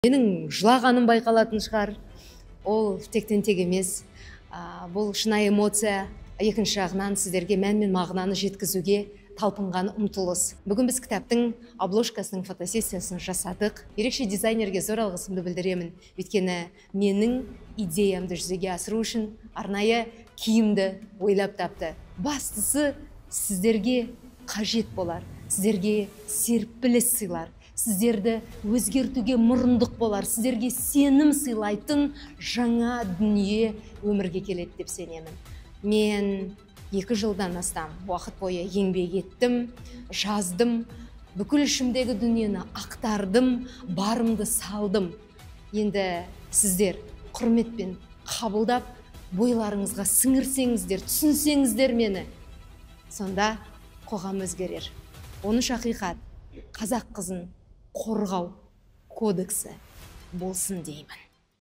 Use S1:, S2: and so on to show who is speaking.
S1: Менің жылағаным байқалатын шығар. Ол тектен тек емес. Бұл шынайы эмоция. Екінші жағынан сіздерге мән мен мағынаны жеткізуге талпынған ұмтылыс. Бүгін біз кітаптың обложкасының фотосессиясын жасадық. Ерекше дизайнерге зор алғысымды білдіремін. Өйткені менің идеямды жүзеге асыру үшін арнайы киімді ойлап тапты. Бастысы сіздерге қажет болар, сіздерге серпіліс сыйлар, сіздерді өзгертуге мұрындық болар, сіздерге сенім сыйлайтын жаңа дүние өмірге келеді деп сенемін. Мен 2 жылдан астам уақыт бойы еңбек еттім, жаздым, бүкіл ішімдегі дүниені ақтардым, барымды салдым. Енді сіздер құрметпен қабылдап, бойларыңызға сіңірсеңіздер, түсінсеңіздер мені, сонда қоғам өзгерер. 13 ақиқат, қазақ қызын қорғау кодексі болсын деймін.